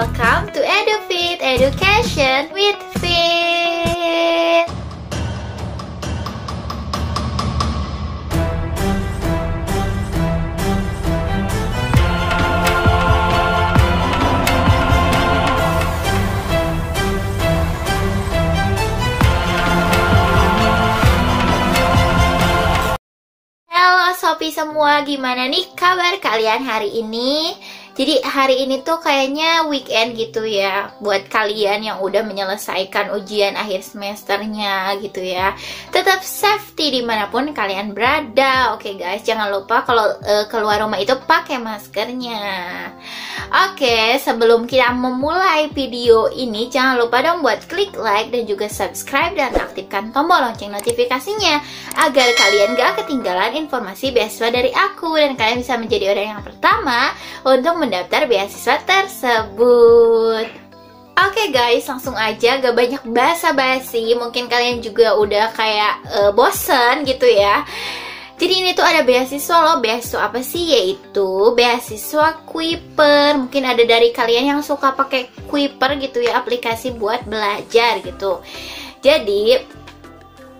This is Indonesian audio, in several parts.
welcome to EduFit, Education with Fit. Halo Sopi semua, gimana nih kabar kalian hari ini? Jadi hari ini tuh kayaknya weekend gitu ya, buat kalian yang udah menyelesaikan ujian akhir semesternya gitu ya. Tetap safety dimanapun kalian berada. Oke guys, jangan lupa kalau keluar rumah itu pakai maskernya. Oke, sebelum kita memulai video ini, jangan lupa dong buat klik like dan juga subscribe dan aktifkan tombol lonceng notifikasinya agar kalian gak ketinggalan informasi beasiswa dari aku dan kalian bisa menjadi orang yang pertama untuk mendaftar beasiswa tersebut. Oke guys, langsung aja, gak banyak basa-basi. Mungkin kalian juga udah kayak bosen gitu ya. Jadi ini tuh ada beasiswa loh. Beasiswa apa sih? Yaitu beasiswa Kuiper. Mungkin ada dari kalian yang suka pakai Kuiper gitu ya, aplikasi buat belajar gitu. Jadi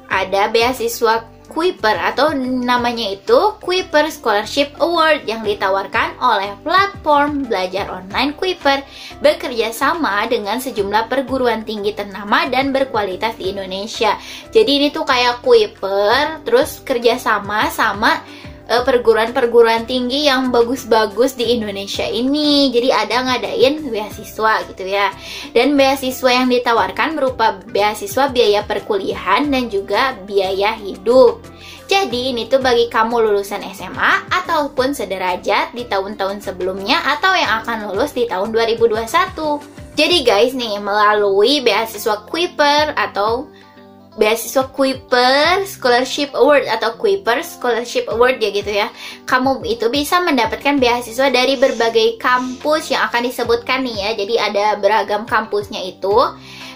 ada beasiswa Kuiper atau namanya itu Kuiper Scholarship Award yang ditawarkan oleh platform belajar online Kuiper bekerja sama dengan sejumlah perguruan tinggi ternama dan berkualitas di Indonesia. Jadi ini tuh kayak Kuiper terus kerjasama sama perguruan-perguruan tinggi yang bagus-bagus di Indonesia ini. Jadi ada ngadain beasiswa gitu ya. Dan beasiswa yang ditawarkan berupa beasiswa biaya perkuliahan dan juga biaya hidup. Jadi ini tuh bagi kamu lulusan SMA ataupun sederajat di tahun-tahun sebelumnya atau yang akan lulus di tahun 2021. Jadi guys nih, melalui beasiswa Kuiper atau beasiswa Kuiper Scholarship Award atau Kuiper Scholarship Award ya gitu ya, kamu itu bisa mendapatkan beasiswa dari berbagai kampus yang akan disebutkan nih ya. Jadi ada beragam kampusnya itu,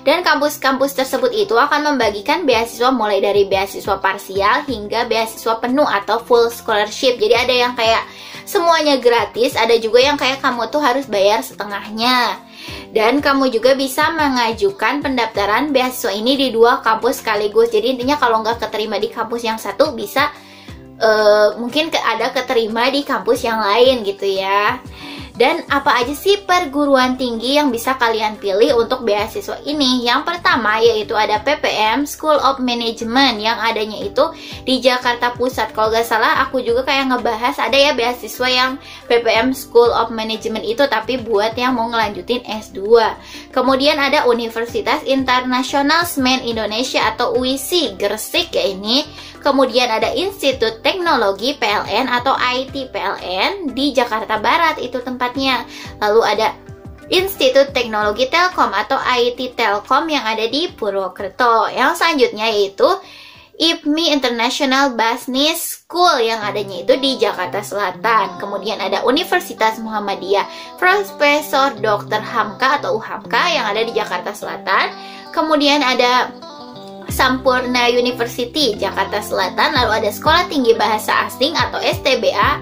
dan kampus-kampus tersebut itu akan membagikan beasiswa mulai dari beasiswa parsial hingga beasiswa penuh atau full scholarship. Jadi ada yang kayak semuanya gratis, ada juga yang kayak kamu tuh harus bayar setengahnya. Dan kamu juga bisa mengajukan pendaftaran beasiswa ini di dua kampus sekaligus. Jadi intinya kalau nggak keterima di kampus yang satu, bisa mungkin ada keterima di kampus yang lain gitu ya. Dan apa aja sih perguruan tinggi yang bisa kalian pilih untuk beasiswa ini? Yang pertama yaitu ada PPM School of Management yang adanya itu di Jakarta Pusat. Kalau nggak salah aku juga kayak ngebahas ada ya beasiswa yang PPM School of Management itu, tapi buat yang mau ngelanjutin S2. Kemudian ada Universitas Internasional Semen Indonesia atau UISI Gresik ya ini. Kemudian ada Institut Teknologi PLN atau IT PLN di Jakarta Barat, itu tempatnya. Lalu ada Institut Teknologi Telkom atau IT Telkom yang ada di Purwokerto. Yang selanjutnya yaitu IPMI International Business School yang adanya itu di Jakarta Selatan. Kemudian ada Universitas Muhammadiyah Profesor Dr. Hamka atau UHAMKA yang ada di Jakarta Selatan. Kemudian ada Sampurna University Jakarta Selatan. Lalu ada Sekolah Tinggi Bahasa Asing atau STBA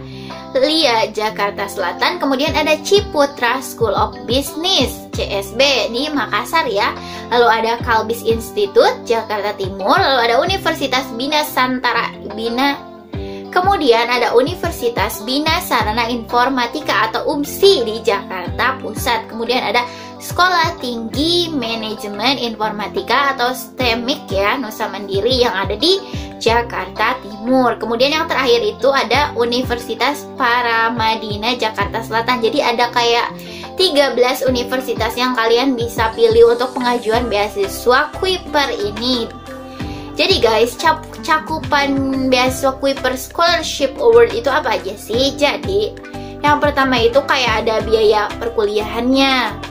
LIA Jakarta Selatan. Kemudian ada Ciputra School of Business CSB di Makassar ya. Lalu ada Kalbis Institute Jakarta Timur. Lalu ada Universitas Bina Santara Bina. Kemudian ada Universitas Bina Sarana Informatika atau UMSI di Jakarta Pusat. Kemudian ada Sekolah Tinggi Manajemen Informatika atau STEMIK ya, Nusa Mandiri yang ada di Jakarta Timur. Kemudian yang terakhir itu ada Universitas Paramadina Jakarta Selatan. Jadi ada kayak 13 universitas yang kalian bisa pilih untuk pengajuan beasiswa Kuiper ini. Jadi guys, cakupan beasiswa Kuiper Scholarship Award itu apa aja sih? Jadi yang pertama itu kayak ada biaya perkuliahannya.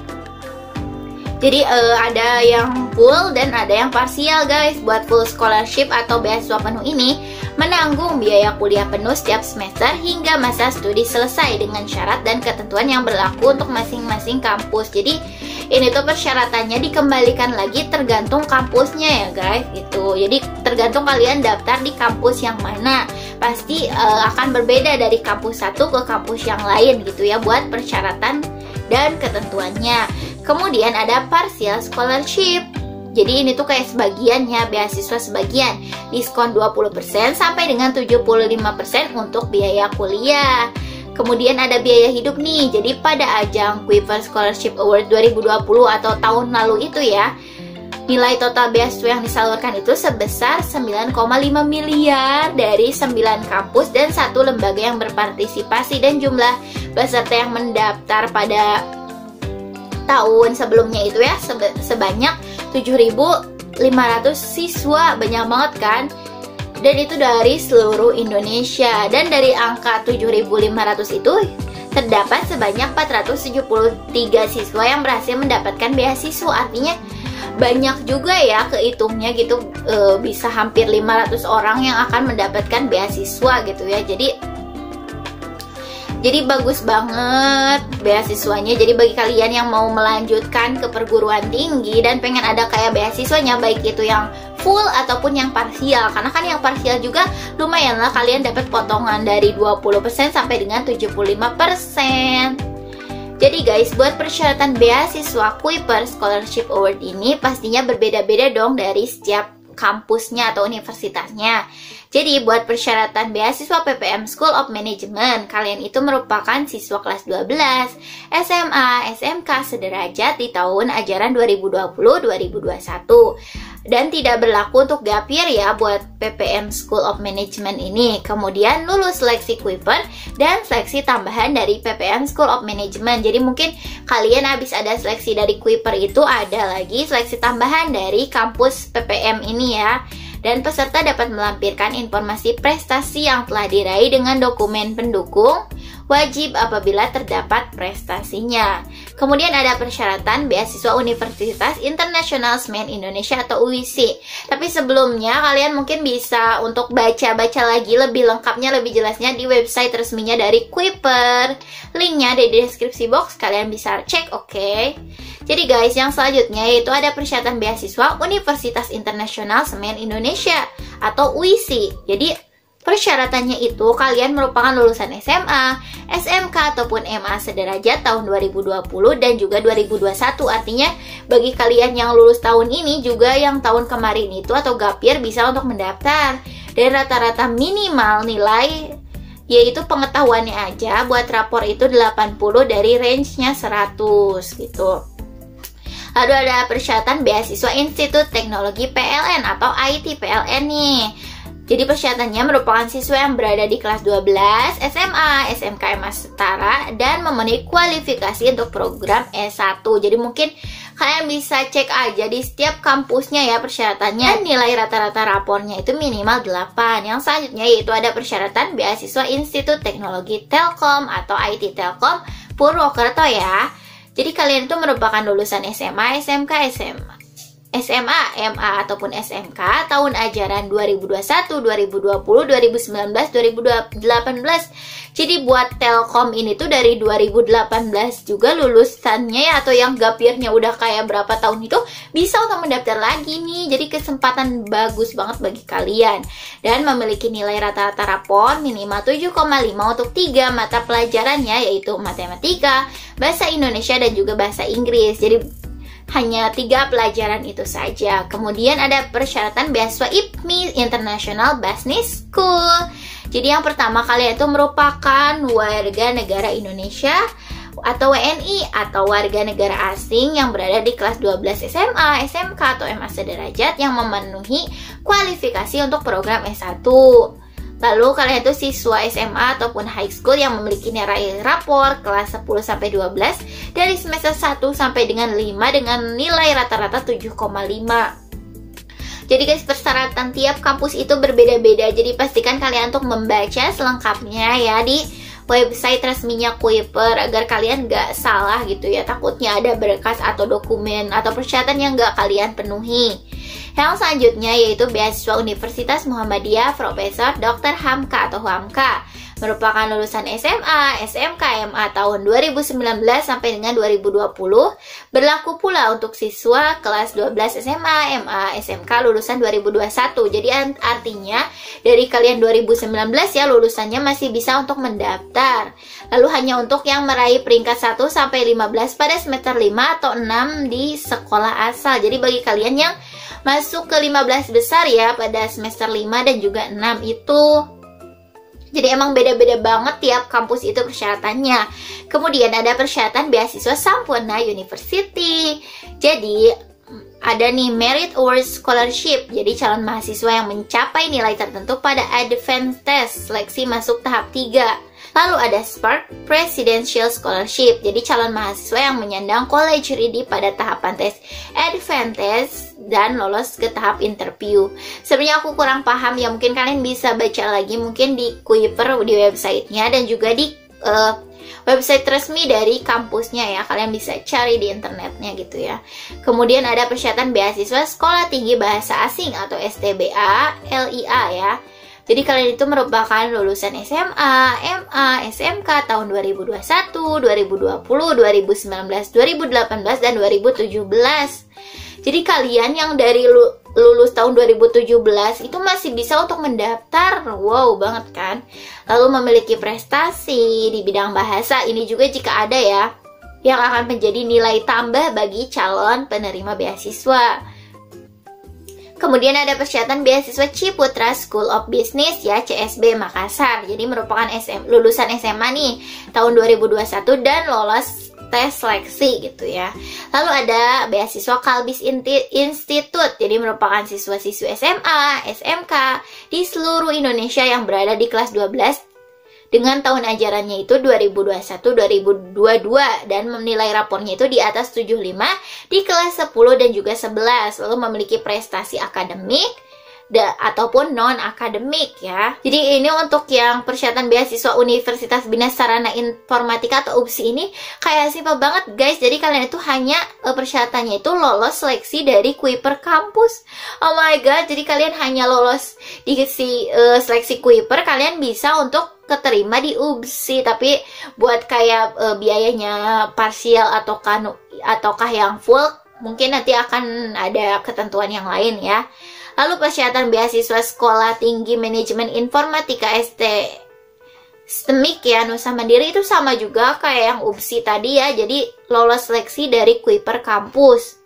Jadi ada yang full dan ada yang parsial guys. Buat full scholarship atau beasiswa penuh ini menanggung biaya kuliah penuh setiap semester hingga masa studi selesai dengan syarat dan ketentuan yang berlaku untuk masing-masing kampus. Jadi ini tuh persyaratannya dikembalikan lagi tergantung kampusnya ya guys gitu. Jadi tergantung kalian daftar di kampus yang mana. Pasti akan berbeda dari kampus satu ke kampus yang lain gitu ya buat persyaratan dan ketentuannya. Kemudian ada partial scholarship. Jadi ini tuh kayak sebagiannya, beasiswa sebagian, diskon 20% sampai dengan 75% untuk biaya kuliah. Kemudian ada biaya hidup nih. Jadi pada ajang Kuiper Scholarship Award 2020 atau tahun lalu itu ya, nilai total beasiswa yang disalurkan itu sebesar 9,5 miliar dari 9 kampus dan 1 lembaga yang berpartisipasi, dan jumlah peserta yang mendaftar pada tahun sebelumnya itu ya sebanyak 7.500 siswa. Banyak banget kan? Dan itu dari seluruh Indonesia. Dan dari angka 7.500 itu terdapat sebanyak 473 siswa yang berhasil mendapatkan beasiswa. Artinya banyak juga ya, kehitungnya gitu, bisa hampir 500 orang yang akan mendapatkan beasiswa gitu ya. Jadi bagus banget beasiswanya. Jadi bagi kalian yang mau melanjutkan ke perguruan tinggi dan pengen ada kayak beasiswanya, baik itu yang full ataupun yang parsial, karena kan yang parsial juga lumayan lah, kalian dapat potongan dari 20% sampai dengan 75%. Jadi guys, buat persyaratan beasiswa Kuiper Scholarship Award ini pastinya berbeda-beda dong dari setiap kampusnya atau universitasnya. Jadi buat persyaratan beasiswa PPM School of Management, kalian itu merupakan siswa kelas 12, SMA, SMK sederajat di tahun ajaran 2020-2021. Dan tidak berlaku untuk gap year ya buat PPM School of Management ini. Kemudian lulus seleksi Kuiper dan seleksi tambahan dari PPM School of Management. Jadi mungkin kalian habis ada seleksi dari Kuiper itu, ada lagi seleksi tambahan dari kampus PPM ini ya. Dan peserta dapat melampirkan informasi prestasi yang telah diraih dengan dokumen pendukung wajib apabila terdapat prestasinya. Kemudian ada persyaratan beasiswa Universitas Internasional Semen Indonesia atau UISI. Tapi sebelumnya kalian mungkin bisa untuk baca-baca lagi lebih lengkapnya, lebih jelasnya di website resminya dari Kuiper. Linknya ada di deskripsi box, kalian bisa cek, oke? Jadi guys, yang selanjutnya yaitu ada persyaratan beasiswa Universitas Internasional Semen Indonesia atau UISI. Jadi persyaratannya itu kalian merupakan lulusan SMA, SMK ataupun MA sederajat tahun 2020 dan juga 2021. Artinya bagi kalian yang lulus tahun ini juga yang tahun kemarin itu atau gap year bisa untuk mendaftar. Dan rata-rata minimal nilai yaitu pengetahuannya aja buat rapor itu 80 dari range-nya 100 gitu. Lalu ada persyaratan beasiswa Institut Teknologi PLN atau IT PLN nih. Jadi persyaratannya merupakan siswa yang berada di kelas 12, SMA, SMK, MA setara dan memenuhi kualifikasi untuk program S1. Jadi mungkin kalian bisa cek aja di setiap kampusnya ya persyaratannya. Dan nilai rata-rata rapornya itu minimal 8. Yang selanjutnya yaitu ada persyaratan beasiswa Institut Teknologi Telkom atau IT Telkom Purwokerto ya. Jadi kalian itu merupakan lulusan SMA, SMK, SMA, MA ataupun SMK tahun ajaran 2021, 2020, 2019, 2018. Jadi buat Telkom ini tuh dari 2018 juga lulusannya ya, atau yang gap year-nya udah kayak berapa tahun itu bisa untuk mendaftar lagi nih. Jadi kesempatan bagus banget bagi kalian. Dan memiliki nilai rata-rata rapor minimal 7,5 untuk 3 mata pelajarannya, yaitu matematika, bahasa Indonesia dan juga bahasa Inggris. Jadi hanya 3 pelajaran itu saja. Kemudian ada persyaratan beasiswa IPMI International Business School. Jadi yang pertama, kalian itu merupakan warga negara Indonesia atau WNI atau warga negara asing yang berada di kelas 12 SMA, SMK atau MA sederajat yang memenuhi kualifikasi untuk program S1. Lalu kalian itu siswa SMA ataupun high school yang memiliki nilai rapor kelas 10-12 dari semester 1 sampai dengan 5 dengan nilai rata-rata 7,5. Jadi guys, persyaratan tiap kampus itu berbeda-beda. Jadi pastikan kalian untuk membaca selengkapnya ya di website resminya Kuiper agar kalian gak salah gitu ya. Takutnya ada berkas atau dokumen atau persyaratan yang gak kalian penuhi. Yang selanjutnya yaitu beasiswa Universitas Muhammadiyah Profesor Dr. Hamka atau Hamka. merupakan lulusan SMA, SMK, MA tahun 2019 sampai dengan 2020. Berlaku pula untuk siswa kelas 12 SMA, MA, SMK lulusan 2021. Jadi artinya dari kalian 2019 ya lulusannya masih bisa untuk mendaftar. Lalu hanya untuk yang meraih peringkat 1 sampai 15 pada semester 5 atau 6 di sekolah asal. Jadi bagi kalian yang masuk ke 15 besar ya pada semester 5 dan juga 6 itu. Jadi emang beda-beda banget tiap kampus itu persyaratannya. Kemudian ada persyaratan beasiswa Sampurna University. Jadi ada nih Merit Award Scholarship. Jadi calon mahasiswa yang mencapai nilai tertentu pada Advanced Test seleksi masuk tahap 3. Lalu ada Spark Presidential Scholarship. Jadi calon mahasiswa yang menyandang college ready pada tahapan tes Advanced dan lolos ke tahap interview. Sebenarnya aku kurang paham ya, mungkin kalian bisa baca lagi mungkin di Kuiper di websitenya dan juga di website resmi dari kampusnya ya. Kalian bisa cari di internetnya gitu ya. Kemudian ada persyaratan beasiswa Sekolah Tinggi Bahasa Asing atau STBA, LIA ya. Jadi kalian itu merupakan lulusan SMA, MA, SMK tahun 2021, 2020, 2019, 2018, dan 2017. Jadi kalian yang dari lulus tahun 2017 itu masih bisa untuk mendaftar. Wow banget kan. Lalu memiliki prestasi di bidang bahasa. Ini juga jika ada ya, yang akan menjadi nilai tambah bagi calon penerima beasiswa. Kemudian ada persyaratan beasiswa Ciputra School of Business ya, CSB Makassar. Jadi merupakan lulusan SMA nih tahun 2021 dan lolos tes seleksi gitu ya. Lalu ada beasiswa Kalbis Institute. Jadi merupakan siswa-siswi SMA, SMK di seluruh Indonesia yang berada di kelas 12 dengan tahun ajarannya itu 2021-2022 dan nilai rapornya itu di atas 75 di kelas 10 dan juga 11. Lalu memiliki prestasi akademik ataupun non-akademik ya. Jadi ini untuk yang persyaratan beasiswa Universitas Bina Sarana Informatika atau UBSI ini kayak simpel banget guys. Jadi kalian itu hanya persyaratannya itu lolos seleksi dari Kuiper kampus. Oh my god, jadi kalian hanya lolos di seleksi Kuiper, kalian bisa untuk keterima di UBSI. Tapi buat kayak biayanya parsial ataukah yang full, mungkin nanti akan ada ketentuan yang lain ya. Lalu persyaratan beasiswa Sekolah Tinggi Manajemen Informatika STMIK ya Nusa Mandiri itu sama juga kayak yang UBSI tadi ya. Jadi lolos seleksi dari Kuiper kampus.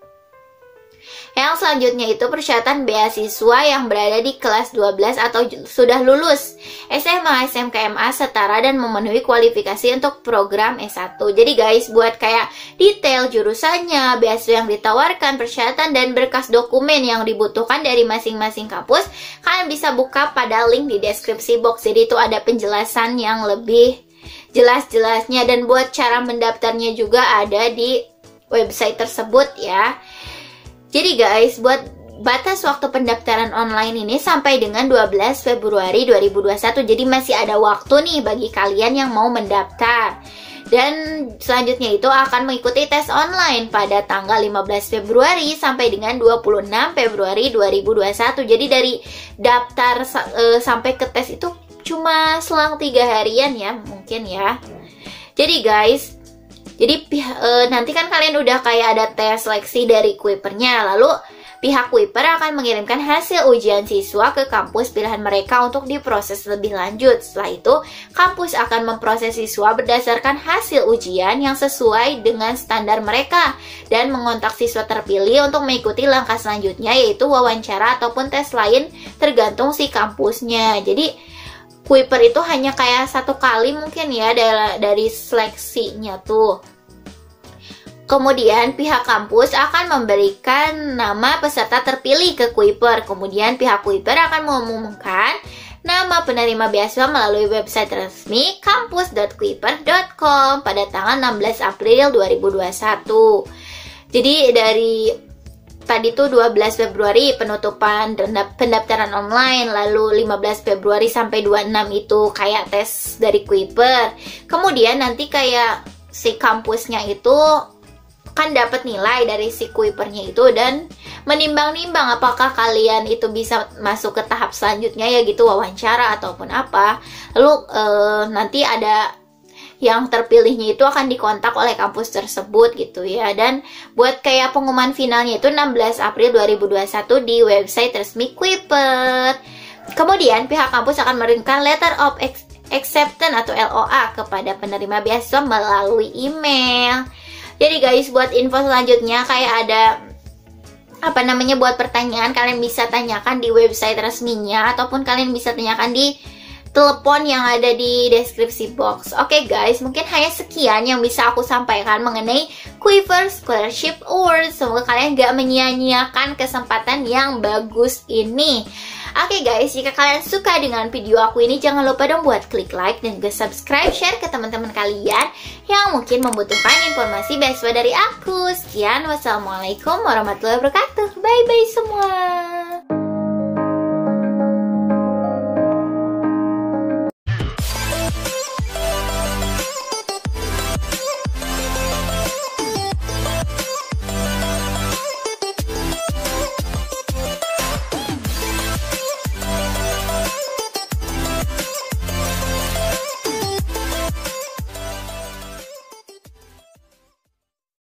Yang selanjutnya itu persyaratan beasiswa yang berada di kelas 12 atau sudah lulus SMA, SMK, MA setara dan memenuhi kualifikasi untuk program S1. Jadi guys, buat kayak detail jurusannya, beasiswa yang ditawarkan, persyaratan dan berkas dokumen yang dibutuhkan dari masing-masing kampus, kalian bisa buka pada link di deskripsi box. Jadi itu ada penjelasan yang lebih jelas-jelasnya, dan buat cara mendaftarnya juga ada di website tersebut ya. Jadi guys, buat batas waktu pendaftaran online ini sampai dengan 12 Februari 2021. Jadi masih ada waktu nih bagi kalian yang mau mendaftar. Dan selanjutnya itu akan mengikuti tes online pada tanggal 15 Februari sampai dengan 26 Februari 2021. Jadi dari daftar sampai ke tes itu cuma selang 3 harian ya mungkin ya. Jadi guys, nanti kan kalian udah kayak ada tes seleksi dari Kuipernya, lalu pihak Kuiper akan mengirimkan hasil ujian siswa ke kampus pilihan mereka untuk diproses lebih lanjut. Setelah itu, kampus akan memproses siswa berdasarkan hasil ujian yang sesuai dengan standar mereka dan mengontak siswa terpilih untuk mengikuti langkah selanjutnya, yaitu wawancara ataupun tes lain tergantung si kampusnya. Jadi Kuiper itu hanya kayak 1 kali mungkin ya dari seleksinya tuh. Kemudian pihak kampus akan memberikan nama peserta terpilih ke Kuiper. Kemudian pihak Kuiper akan mengumumkan nama penerima beasiswa melalui website resmi kampus.kuiper.com pada tanggal 16 April 2021. Jadi dari tadi tuh 12 Februari penutupan pendaftaran online, lalu 15 Februari sampai 26 itu kayak tes dari Kuiper. Kemudian nanti kayak si kampusnya itu kan dapat nilai dari si Kuipernya itu dan menimbang-nimbang apakah kalian itu bisa masuk ke tahap selanjutnya ya gitu, wawancara ataupun apa. Lalu nanti ada yang terpilihnya itu akan dikontak oleh kampus tersebut gitu ya. Dan buat kayak pengumuman finalnya itu 16 April 2021 di website resmi Kuiper. Kemudian pihak kampus akan mengirimkan letter of acceptance atau LOA kepada penerima beasiswa melalui email. Jadi guys, buat info selanjutnya kayak ada buat pertanyaan kalian bisa tanyakan di website resminya ataupun kalian bisa tanyakan di telepon yang ada di deskripsi box. Oke guys, mungkin hanya sekian yang bisa aku sampaikan mengenai Kuiper Scholarship Awards. Semoga kalian gak menyia-nyiakan kesempatan yang bagus ini. Oke guys, jika kalian suka dengan video aku ini, jangan lupa dong buat klik like dan juga subscribe, share ke teman-teman kalian yang mungkin membutuhkan informasi beasiswa dari aku. Sekian, wassalamualaikum warahmatullahi wabarakatuh. Bye-bye semua.